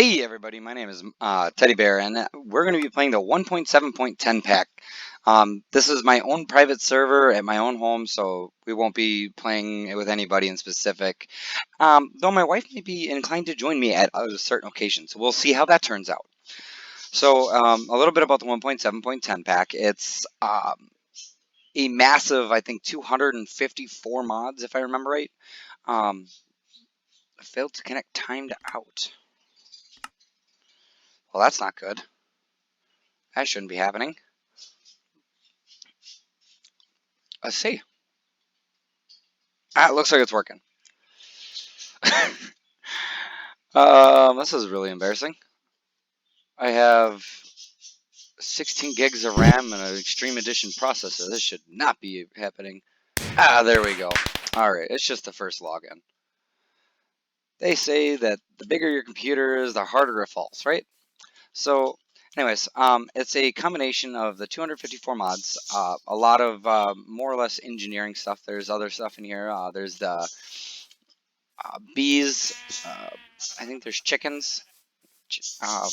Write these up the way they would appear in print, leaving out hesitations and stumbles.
Hey everybody, my name is Teddy Bear, and we're going to be playing the 1.7.10 pack. This is my own private server at my own home, so we won't be playing it with anybody in specific. Though my wife may be inclined to join me at a certain occasion, so we'll see how that turns out. So a little bit about the 1.7.10 pack. It's a massive, I think, 254 mods, if I remember right. Failed to connect timed out. Well, that's not good. That shouldn't be happening. Let's see. It looks like it's working. This is really embarrassing. I have 16 gigs of RAM and an Extreme Edition processor. This should not be happening. There we go. Alright, it's just the first login. They say that the bigger your computer is, the harder it falls, right? So, anyways, it's a combination of the 254 mods, a lot of more or less engineering stuff. There's other stuff in here. There's the bees. I think there's chickens. I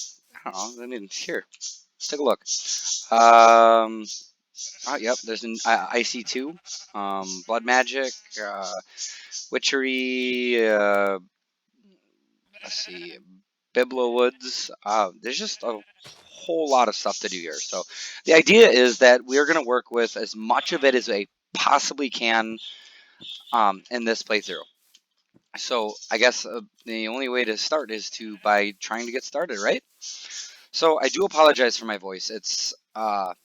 don't know. I mean, here, let's take a look. Yep, there's an IC2, Blood Magic, Witchery, let's see, Biblo Woods. There's just a whole lot of stuff to do here. So the idea is that we're going to work with as much of it as I possibly can in this playthrough. So I guess the only way to start is by trying to get started, right? So I do apologize for my voice. It's I'm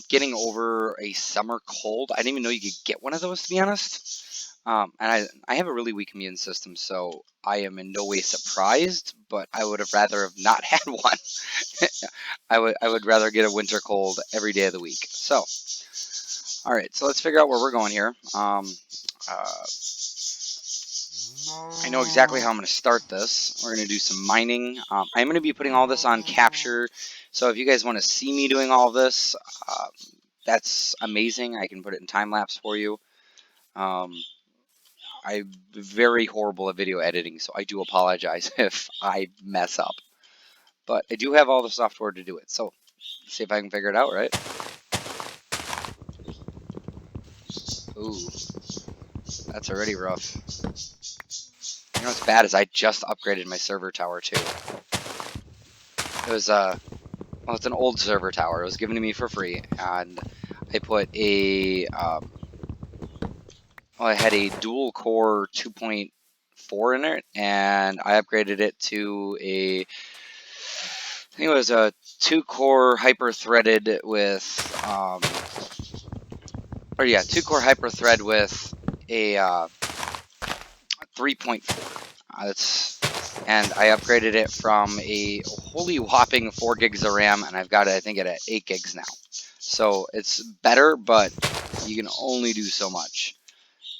getting over a summer cold. I didn't even know you could get one of those, to be honest. And I have a really weak immune system, so I am in no way surprised. But I would have rather have not had one. I would rather get a winter cold every day of the week. So, all right. So let's figure out where we're going here. I know exactly how I'm going to start this. We're going to do some mining. I'm going to be putting all this on capture. So if you guys want to see me doing all this, that's amazing. I can put it in time lapse for you. I'm very horrible at video editing, so I do apologize if I mess up. But I do have all the software to do it. So let's see if I can figure it out, right? Ooh, that's already rough. You know what's bad is I just upgraded my server tower too. It was well, it's an old server tower. It was given to me for free, and I put a well, I had a dual core 2.4 in it, and I upgraded it to I think it was a 2-core hyper-threaded with 2-core hyper-thread with a 3.4. And I upgraded it from a holy whopping 4 gigs of RAM, and I've got it, I think, at 8 gigs now. So it's better, but you can only do so much,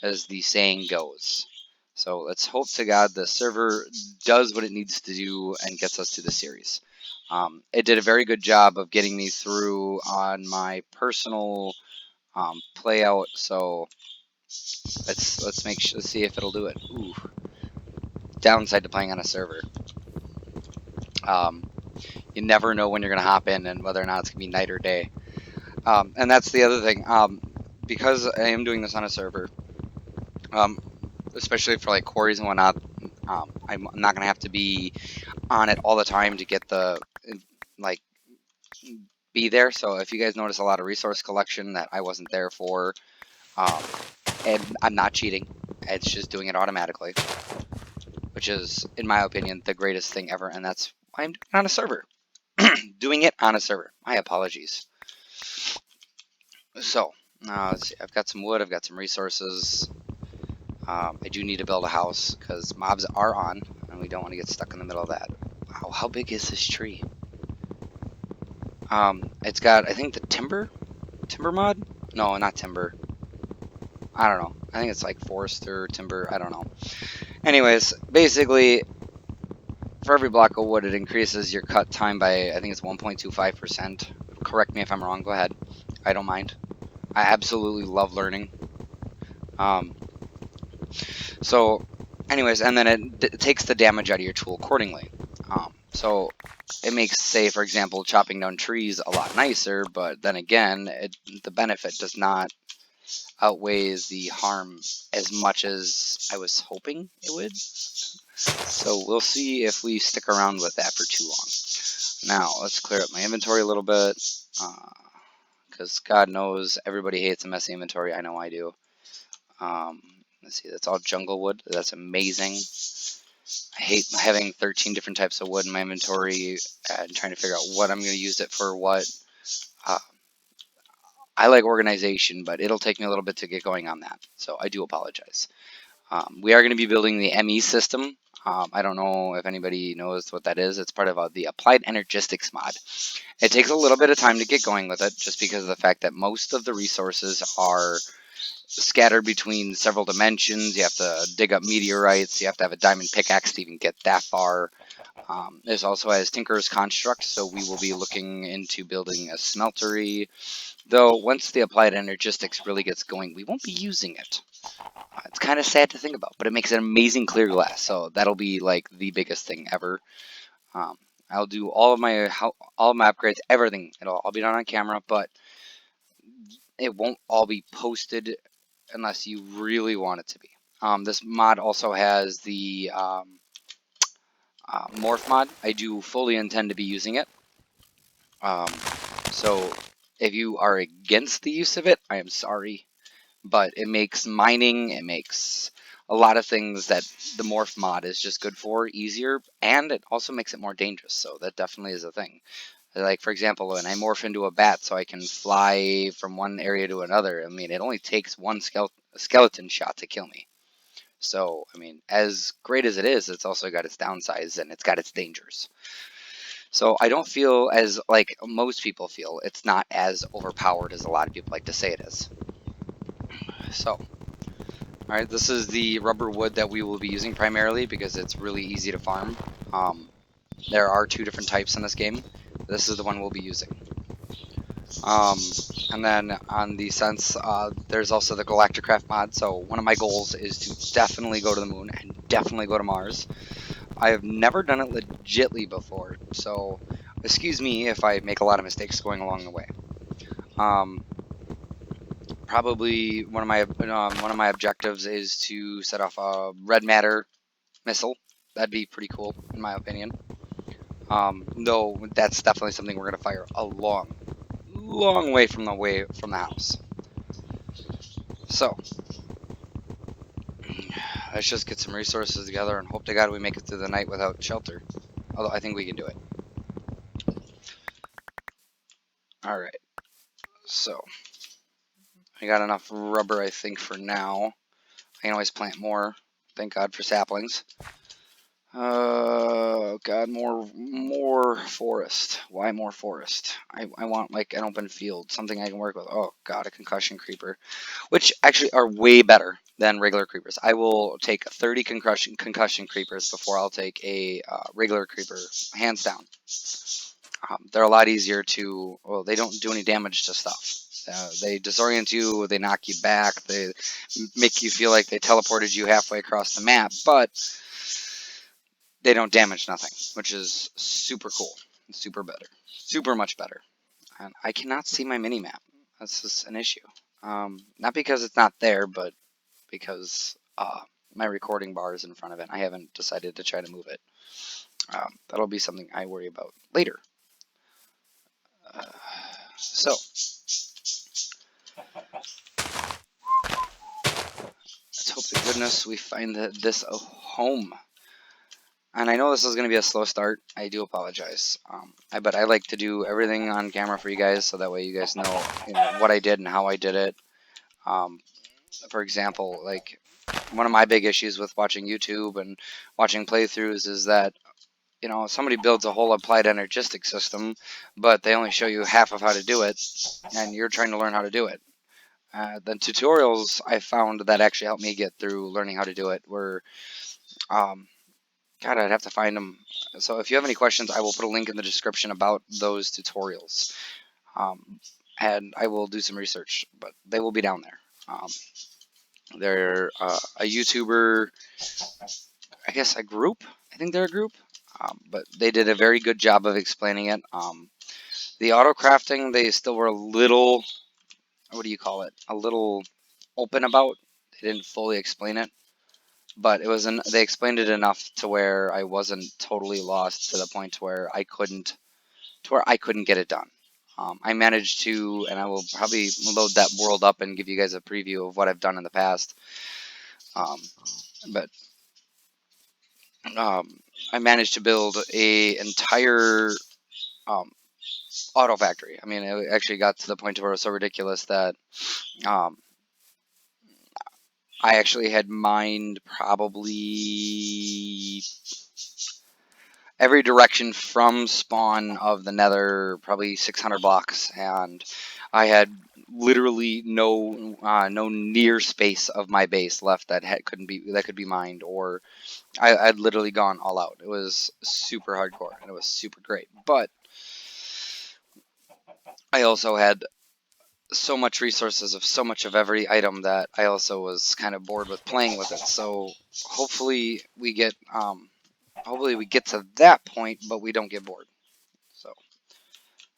as the saying goes. So let's hope to God the server does what it needs to do and gets us to the series. It did a very good job of getting me through on my personal play out. So let's see if it'll do it. Ooh. Downside to playing on a server. You never know when you're gonna hop in and whether or not it's gonna be night or day. And that's the other thing. Because I am doing this on a server, especially for like quarries and whatnot, I'm not gonna have to be on it all the time to get be there. So if you guys notice a lot of resource collection that I wasn't there for, and I'm not cheating, it's just doing it automatically, which is, in my opinion, the greatest thing ever, and that's why I'm doing it on a server. Doing it on a server. My apologies. So, let's see. I've got some wood. I've got some resources. I do need to build a house because mobs are on, and we don't want to get stuck in the middle of that. Wow, how big is this tree? It's got, I think, the timber mod? No, not timber. I don't know. I think it's like forest or timber. I don't know. Anyways, basically, for every block of wood, it increases your cut time by, I think it's 1.25%. Correct me if I'm wrong. Go ahead. I don't mind. I absolutely love learning. So, anyways, and then it takes the damage out of your tool accordingly. So it makes, say, for example, chopping down trees a lot nicer, but then again, the benefit does not outweigh the harm as much as I was hoping it would. So we'll see if we stick around with that for too long. Now, let's clear up my inventory a little bit, because God knows everybody hates a messy inventory. I know I do. Let's see, that's all jungle wood. That's amazing. I hate having 13 different types of wood in my inventory and trying to figure out what I'm going to use it for what. Uh, I like organization, but it'll take me a little bit to get going on that. So I do apologize. We are going to be building the ME system. I don't know if anybody knows what that is. It's part of the Applied Energistics mod. It takes a little bit of time to get going with it just because of the fact that most of the resources are scattered between several dimensions. You have to dig up meteorites. You have to have a diamond pickaxe to even get that far. This also has Tinker's Construct, so we will be looking into building a smeltery. Though once the Applied Energistics really gets going, we won't be using it. It's kind of sad to think about, but it makes an amazing clear glass, so that'll be like the biggest thing ever. Um, I'll do all of my upgrades, everything. It'll all be done on camera, but it won't all be posted unless you really want it to be. This mod also has the morph mod. I do fully intend to be using it. So if you are against the use of it, I am sorry, but it makes mining, it makes a lot of things that the morph mod is just good for easier, and it also makes it more dangerous. So that definitely is a thing. Like, for example, when I morph into a bat so I can fly from one area to another, I mean, it only takes one skeleton shot to kill me. So, I mean, as great as it is, it's also got its downsides and it's got its dangers. So I don't feel as like most people feel. It's not as overpowered as a lot of people like to say it is. So, alright, this is the rubber wood that we will be using primarily because it's really easy to farm. There are 2 different types in this game. This is the one we'll be using. And then on the sense, there's also the Galacticraft mod. So one of my goals is to definitely go to the moon and definitely go to Mars. I have never done it legitly before, so excuse me if I make a lot of mistakes going along the way. Probably one of my objectives is to set off a red matter missile. That'd be pretty cool, in my opinion. Though that's definitely something we're gonna fire a long way from the house. So let's just get some resources together and hope to God we make it through the night without shelter. Although I think we can do it. All right. So I got enough rubber, I think, for now. I can always plant more. Thank God for saplings. God, more forest. Why more forest? I want like an open field, something I can work with. Oh God, a concussion creeper, which actually are way better than regular creepers. I will take 30 concussion creepers before I'll take a regular creeper, hands down. They're a lot easier to. Well, they don't do any damage to stuff. They disorient you, they knock you back, they make you feel like they teleported you halfway across the map, but they don't damage nothing, which is super cool, super better, super much better. And I cannot see my mini map. This is an issue. Not because it's not there, but because my recording bar is in front of it. I haven't decided to try to move it. That'll be something I worry about later. So let's hope to goodness we find this a home. And I know this is going to be a slow start. I do apologize. But I like to do everything on camera for you guys so that way you guys know, what I did and how I did it. For example, like one of my big issues with watching YouTube and watching playthroughs is that, somebody builds a whole applied energistic system, but they only show you half of how to do it, and you're trying to learn how to do it. The tutorials I found that actually helped me get through learning how to do it were, God, I'd have to find them. So if you have any questions, I will put a link in the description about those tutorials. And I will do some research, but they will be down there. They're a YouTuber, I guess a group. I think they're a group. but they did a very good job of explaining it. The auto crafting, they still were a little, what do you call it? A little open about. They didn't fully explain it, but they explained it enough to where I wasn't totally lost to the point where I couldn't get it done. I managed to, and I will probably load that world up and give you guys a preview of what I've done in the past. But I managed to build a entire auto factory. I mean, it actually got to the point where it was so ridiculous that I actually had mined probably every direction from spawn of the nether, probably 600 blocks, and I had literally no near space of my base left that could be mined, or I'd literally gone all out. It was super hardcore and it was super great, but I also had so much resources of so much of every item that I also was kind of bored with playing with it. So hopefully we get to that point, but we don't get bored. So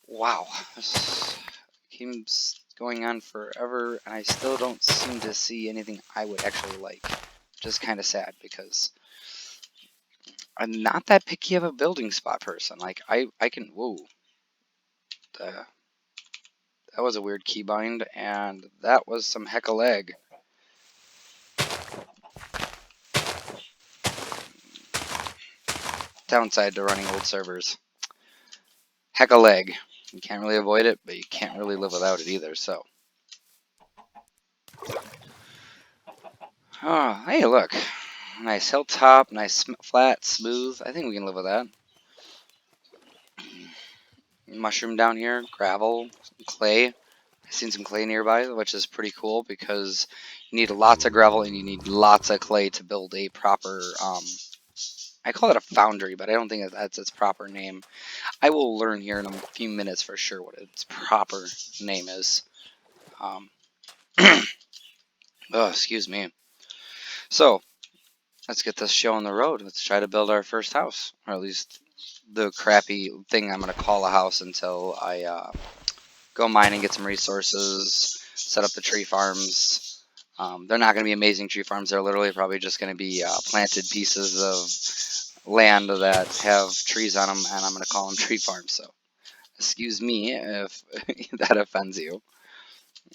wow, this keeps going on forever, and I still don't seem to see anything I would actually like. Just kind of sad because I'm not that picky of a building spot person. Like I can whoa. That was a weird keybind, and that was some heck of lag. Downside to running old servers. Heck of lag. You can't really avoid it, but you can't really live without it either, so. Oh, hey, look. Nice hilltop, nice flat, smooth. I think we can live with that. Mushroom down here, gravel, clay. I've seen some clay nearby, which is pretty cool because you need lots of gravel and you need lots of clay to build a proper, I call it a foundry, but I don't think that's its proper name. I will learn here in a few minutes for sure what its proper name is. Oh, excuse me. So, let's get this show on the road. Let's try to build our first house, or at least the crappy thing I'm going to call a house until I go mine and get some resources, set up the tree farms. They're not going to be amazing tree farms. They're literally probably just going to be planted pieces of land that have trees on them, and I'm going to call them tree farms. So, excuse me if that offends you.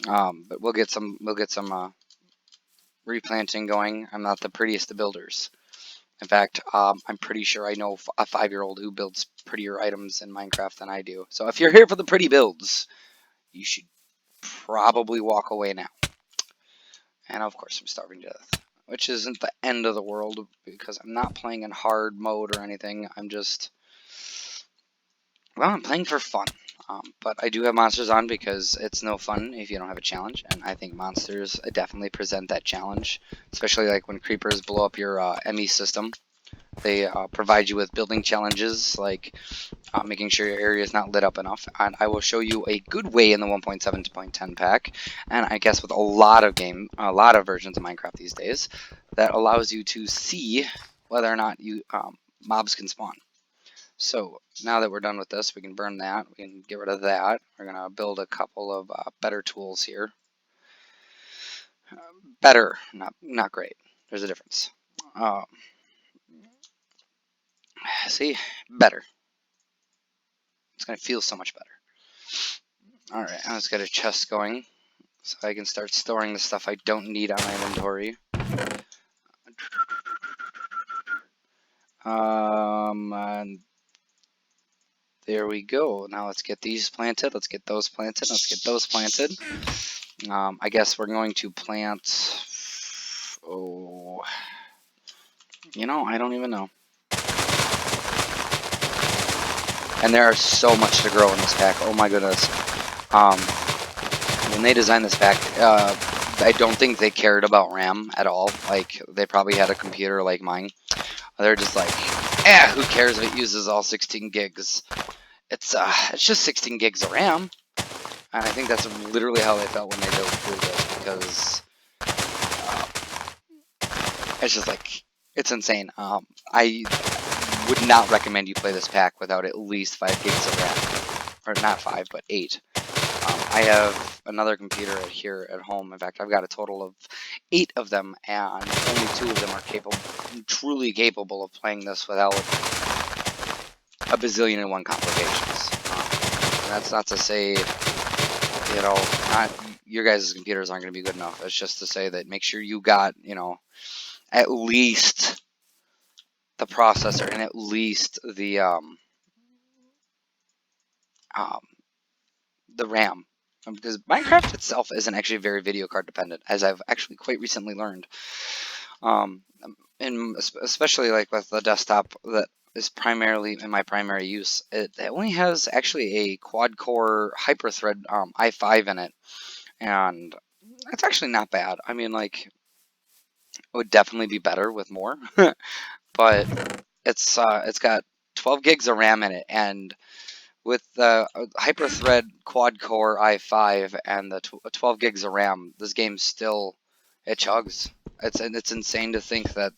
But we'll get some replanting going. I'm not the prettiest of builders. In fact, I'm pretty sure I know a 5-year-old who builds prettier items in Minecraft than I do. So if you're here for the pretty builds, you should probably walk away now. And of course, I'm starving to death, which isn't the end of the world because I'm not playing in hard mode or anything. I'm playing for fun. But I do have monsters on because it's no fun if you don't have a challenge, and I think monsters definitely present that challenge, especially like when creepers blow up your ME system. They provide you with building challenges like making sure your area is not lit up enough, and I will show you a good way in the 1.7.10 pack, and I guess with a lot of versions of Minecraft these days, that allows you to see whether or not mobs can spawn. So now that we're done with this, we can burn that. We can get rid of that. We're going to build a couple of better tools here. Better, not great. There's a difference. See? Better. It's going to feel so much better. Alright, now let's get a chest going so I can start storing the stuff I don't need on my inventory. And there we go. Now let's get these planted. Let's get those planted. Let's get those planted. I guess we're going to plant... Oh... You know, I don't even know. And there are so much to grow in this pack. Oh my goodness. When they designed this pack, I don't think they cared about RAM at all. Like, they probably had a computer like mine. They're just like, who cares if it uses all 16 gigs? It's just 16 gigs of RAM. And I think that's literally how they felt when they did this, because it's just like, it's insane. would not recommend you play this pack without at least 5 gigs of RAM, or not 5, but 8. I have another computer here at home. In fact, I've got a total of 8 of them, and only 2 of them are truly capable of playing this without a bazillion and one complications. And that's not to say, you know, your guys' computers aren't going to be good enough. It's just to say that make sure you got, you know, at least the processor and at least the RAM. Because Minecraft itself isn't actually very video card dependent, as I've actually quite recently learned. And especially like with the desktop that is primarily in my primary use, it only has actually a quad-core Hyper-Thread i5 in it, and it's actually not bad. I mean, like, it would definitely be better with more, but it's got 12 gigs of RAM in it, and with the Hyper-Thread quad-core i5 and the 12 gigs of RAM, this game still, it chugs. It's insane to think that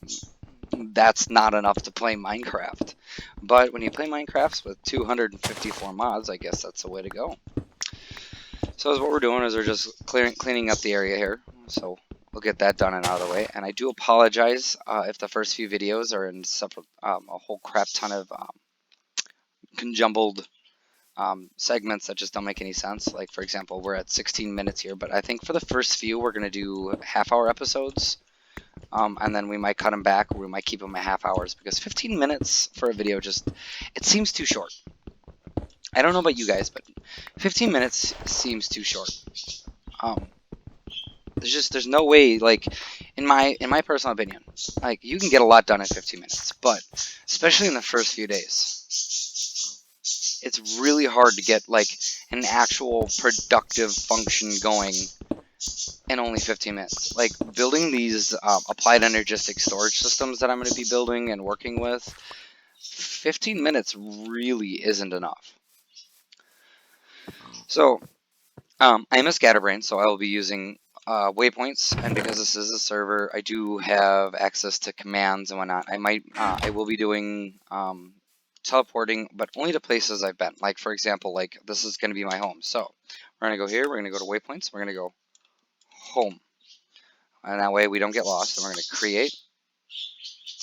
that's not enough to play Minecraft. But when you play Minecraft with 254 mods, I guess that's the way to go. So what we're doing is we're just cleaning up the area here. So we'll get that done and out of the way. And I do apologize if the first few videos are in separate, a whole crap ton of conjumbled segments that just don't make any sense. Like, for example, we're at 16 minutes here, but I think for the first few, we're going to do half-hour episodes. And then we might cut them back, or we might keep them at half hours, because 15 minutes for a video it seems too short. I don't know about you guys, but 15 minutes seems too short. There's no way, like, in my personal opinion, like, you can get a lot done in 15 minutes, but especially in the first few days, it's really hard to get, like, an actual productive function going in only 15 minutes. Like, building these applied energistic storage systems that I'm going to be building and working with, 15 minutes really isn't enough. So, I'm a scatterbrain, so I will be using waypoints, and because this is a server, I do have access to commands and whatnot. I will be doing teleporting, but only to places I've been. Like, for example, like, this is going to be my home. So, we're going to go here, we're going to go to waypoints, we're going to go home. And that way we don't get lost. And we're going to create.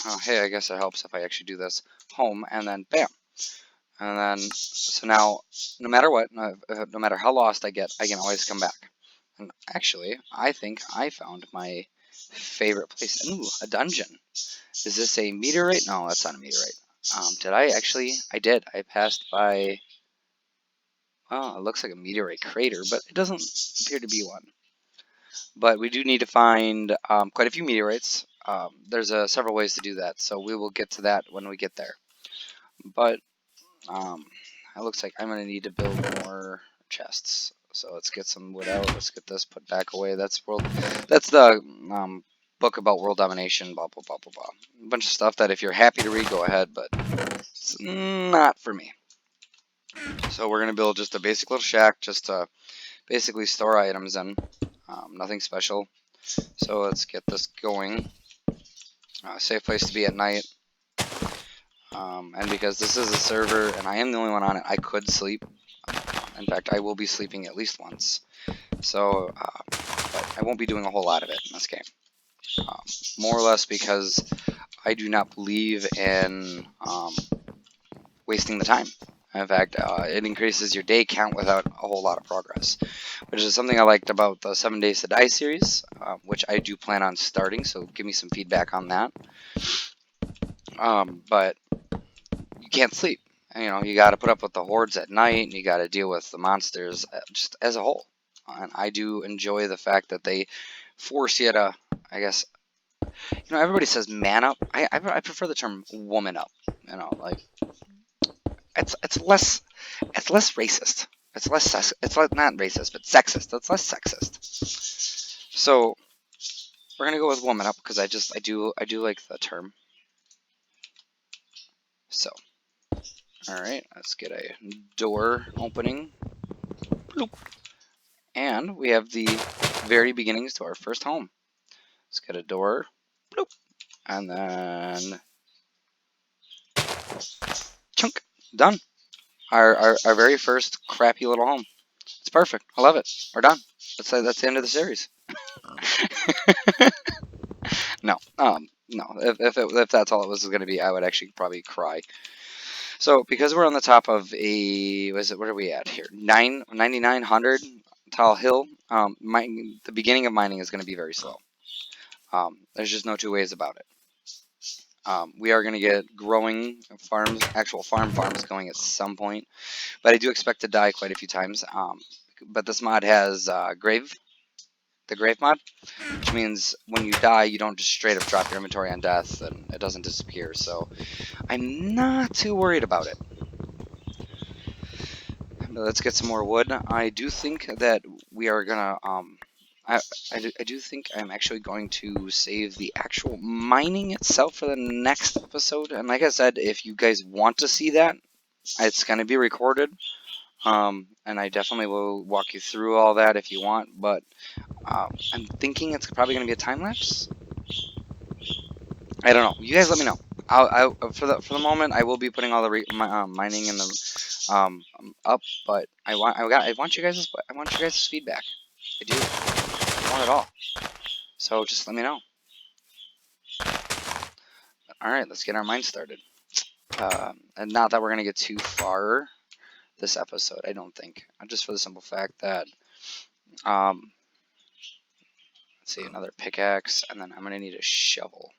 Oh, hey, I guess it helps if I actually do this. Home, and then bam. And then, so now, no matter what, no matter how lost I get, I can always come back. And actually, I think I found my favorite place. Ooh, a dungeon. Is this a meteorite? No, that's not a meteorite. Did I actually? I did. I passed by, well, it looks like a meteorite crater, but it doesn't appear to be one. But we do need to find quite a few meteorites. There's several ways to do that, so we will get to that when we get there. But it looks like I'm going to need to build more chests. So let's get some wood out. Let's get this put back away. That's the book about world domination, blah, blah, blah, blah, blah. A bunch of stuff that if you're happy to read, go ahead, but it's not for me. So we're going to build just a basic little shack just to basically store items in. Nothing special. So let's get this going. Safe place to be at night. And because this is a server and I am the only one on it, I could sleep. In fact, I will be sleeping at least once. So, but I won't be doing a whole lot of it in this game. More or less because I do not believe in wasting the time. In fact, it increases your day count without a whole lot of progress, which is something I liked about the 7 Days to Die series, which I do plan on starting, so give me some feedback on that. But you can't sleep. You know, you got to put up with the hordes at night, and you got to deal with the monsters just as a whole. And I do enjoy the fact that they force you to, I guess, you know, everybody says man up. I prefer the term woman up. You know, like, it's less racist. It's not racist, but sexist. It's less sexist. So we're gonna go with woman up because I do like the term. So, all right, let's get a door opening. Bloop. And we have the very beginnings to our first home. Let's get a door. Bloop. And then Chunk. Done. Our very first crappy little home. It's perfect. I love it. We're done. That's the end of the series. No. No. If that's all it was going to be, I would actually probably cry. So because we're on the top of a, what are we at here? 9,900 tall hill. The beginning of mining is going to be very slow. There's just no two ways about it. We are going to get growing farms, actual farms going at some point, but I do expect to die quite a few times. But this mod has the grave mod, which means when you die, you don't just straight up drop your inventory on death and it doesn't disappear. So I'm not too worried about it. Let's get some more wood. I do think that we are gonna I do think I'm actually going to save the actual mining itself for the next episode. And like I said, if you guys want to see that, it's going to be recorded. And I definitely will walk you through all that if you want. But I'm thinking it's probably going to be a time lapse. I don't know. You guys let me know. For the moment, I will be putting all the mining in the up. But I want you guys' feedback. I do. I want it all. So just let me know. Alright, let's get our mine started. And not that we're going to get too far this episode, I don't think. Just for the simple fact that, let's see, another pickaxe, and then I'm going to need a shovel.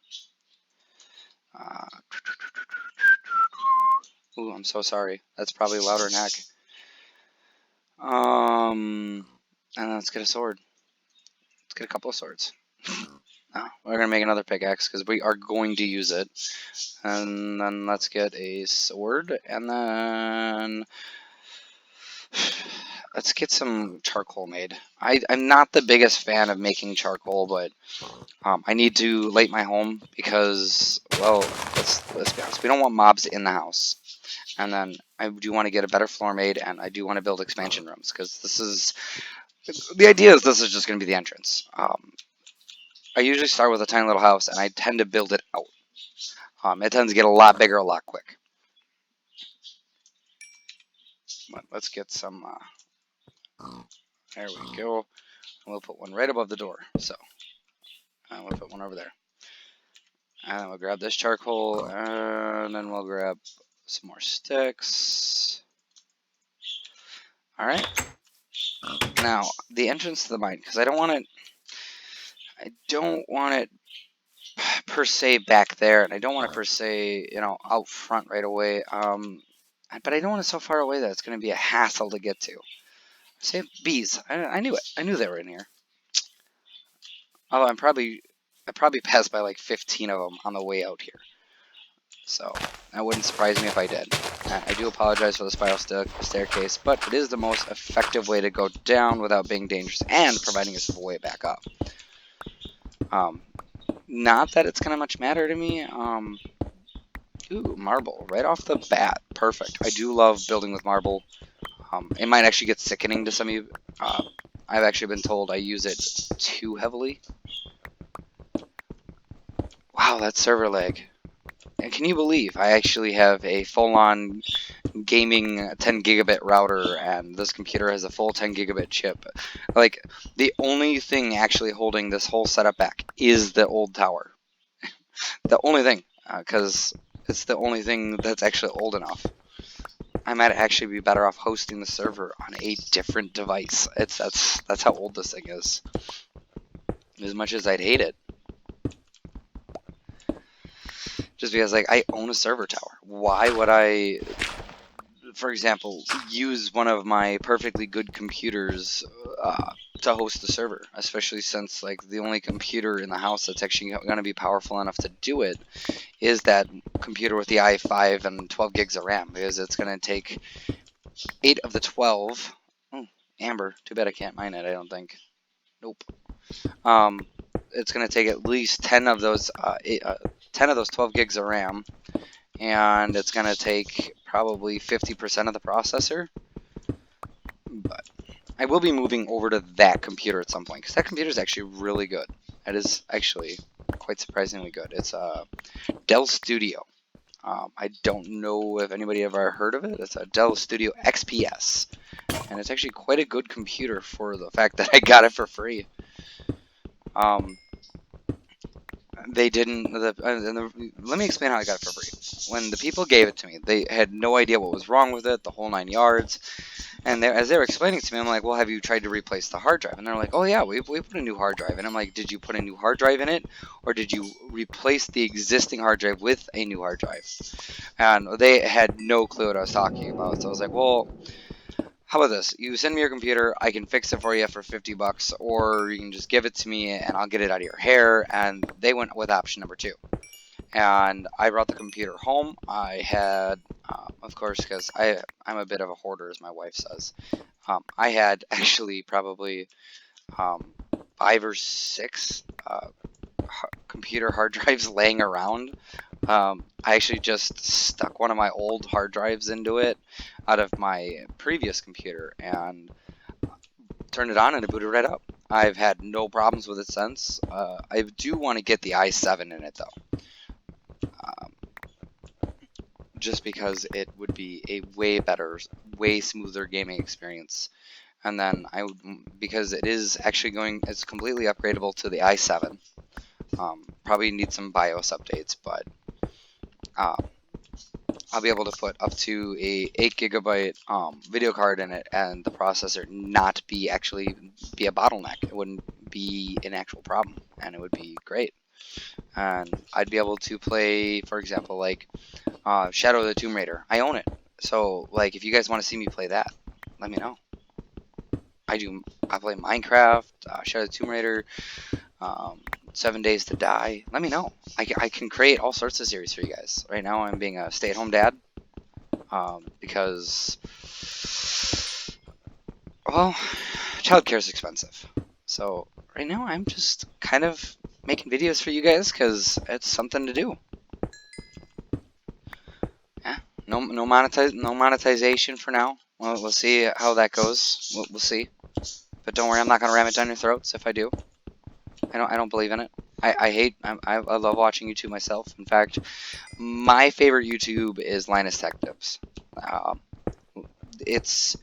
Ooh, I'm so sorry. That's probably louder than heck. And let's get a sword. Let's get a couple of swords. We're going to make another pickaxe because we are going to use it. And then let's get a sword. And then let's get some charcoal made. I'm not the biggest fan of making charcoal, but I need to light my home because, well, let's be honest. We don't want mobs in the house. And then I do want to get a better floor made, and I do want to build expansion rooms because the idea is this is just going to be the entrance. I usually start with a tiny little house, and I tend to build it out. It tends to get a lot bigger a lot quick. But let's get some, there we go. We'll put one right above the door, so we'll put one over there. And then we'll grab this charcoal, and then we'll grab some more sticks. Alright. Now, the entrance to the mine, because I don't want it per se back there, and I don't want it per se, out front right away. But I don't want it so far away that it's going to be a hassle to get to. Say bees. I knew it. I knew they were in here. Although I probably passed by like 15 of them on the way out here. So that wouldn't surprise me if I did. I do apologize for the spiral staircase, but it is the most effective way to go down without being dangerous and providing us with a way back up. Not that it's gonna much matter to me. Ooh, marble right off the bat, perfect. I do love building with marble. It might actually get sickening to some of you. I've actually been told I use it too heavily. Wow, that server lag. And can you believe I actually have a full-on gaming 10 gigabit router, and this computer has a full 10 gigabit chip. Like, the only thing actually holding this whole setup back is the old tower. The only thing, because it's the only thing that's actually old enough. I might actually be better off hosting the server on a different device. That's how old this thing is. As much as I'd hate it. Just because, like, I own a server tower. Why would I, for example, use one of my perfectly good computers to host the server? Especially since, like, the only computer in the house that's actually going to be powerful enough to do it is that computer with the i5 and 12 gigs of RAM. Because it's going to take 8 of the 12. Oh, amber. Too bad I can't mine it, I don't think. Nope. It's going to take at least 10 of those 12 gigs of RAM, and it's going to take probably 50% of the processor. But I will be moving over to that computer at some point, because that computer is actually really good. It is actually quite surprisingly good. It's Dell Studio. I don't know if anybody ever heard of it. It's a Dell Studio XPS, and it's actually quite a good computer for the fact that I got it for free. They didn't. Let me explain how I got it for free. When the people gave it to me, they had no idea what was wrong with it, the whole 9 yards. And as they were explaining to me, I'm like, well, have you tried to replace the hard drive? And they're like, oh yeah, we put a new hard drive. And I'm like, did you put a new hard drive in it, or did you replace the existing hard drive with a new hard drive? And they had no clue what I was talking about. So I was like, well, how about this? You send me your computer, I can fix it for you for 50 bucks, or you can just give it to me and I'll get it out of your hair. And they went with option number 2. And I brought the computer home. I had, of course, because I'm a bit of a hoarder, as my wife says. I had actually probably 5 or 6 computer hard drives laying around. I actually just stuck one of my old hard drives into it out of my previous computer and turned it on and it booted right up. I've had no problems with it since. I do want to get the i7 in it though. Just because it would be a way better, way smoother gaming experience. And then because it is actually it's completely upgradable to the i7. Probably need some BIOS updates, but I'll be able to put up to a 8 gigabyte video card in it, and the processor not be a bottleneck. It wouldn't be an actual problem, and it would be great. And I'd be able to play, for example, like Shadow of the Tomb Raider. I own it, so like if you guys want to see me play that, let me know. I play Minecraft, Shadow of the Tomb Raider, 7 Days to Die. Let me know. I can create all sorts of series for you guys. Right now I'm being a stay-at-home dad because, well, childcare is expensive. So right now I'm just kind of making videos for you guys because it's something to do. Yeah, no monetization for now. Well, we'll see how that goes. We'll see. But don't worry, I'm not gonna ram it down your throats if I do. I don't believe in it. I love watching YouTube myself. In fact, my favorite YouTube is Linus Tech Tips. It's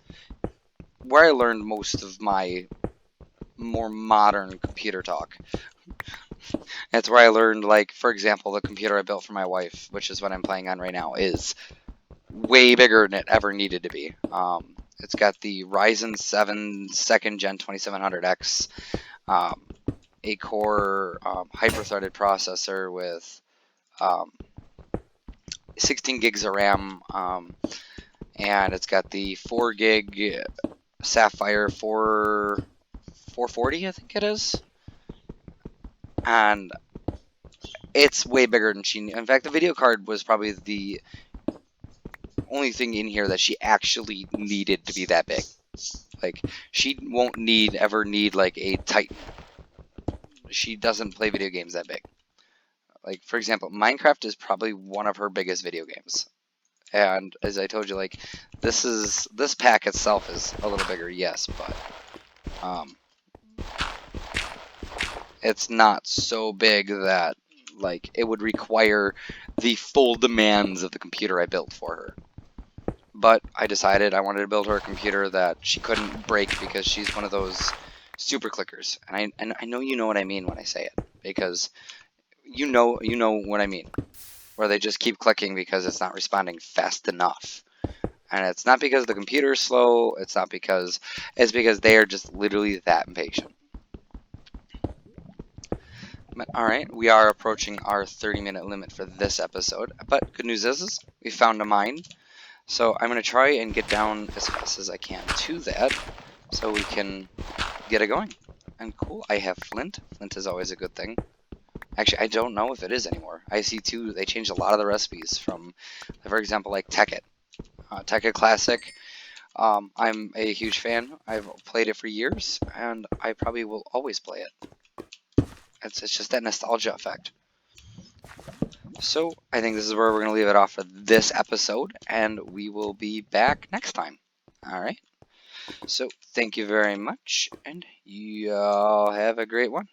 where I learned most of my more modern computer talk. That's where I learned, like, for example, the computer I built for my wife, which is what I'm playing on right now, is way bigger than it ever needed to be. It's got the Ryzen 7 2nd Gen 2700X, a core hyper-threaded processor with 16 gigs of RAM, and it's got the 4 gig Sapphire 440, I think it is. And it's way bigger than she needed. In fact, the video card was probably the only thing in here that she actually needed to be that big. Like, she won't ever need like a Titan. She doesn't play video games that big. Like, for example, Minecraft is probably one of her biggest video games. And as I told you, like, this pack itself is a little bigger, yes, but it's not so big that like it would require the full demands of the computer I built for her. But I decided I wanted to build her a computer that she couldn't break because she's one of those super clickers. And I know you know what I mean when I say it, because you know what I mean. Where they just keep clicking because it's not responding fast enough. And it's not because the computer is slow, it's because they are just literally that impatient. Alright, we are approaching our 30-minute limit for this episode, but good news is we found a mine, so I'm going to try and get down as fast as I can to that, so we can get it going. And cool, I have flint. Flint is always a good thing. Actually, I don't know if it is anymore. I see too, they changed a lot of the recipes from, for example, like Tekkit. Tekkit Classic, I'm a huge fan. I've played it for years, and I probably will always play it. It's just that nostalgia effect. So I think this is where we're going to leave it off for this episode, and we will be back next time. All right. So thank you very much, and y'all have a great one.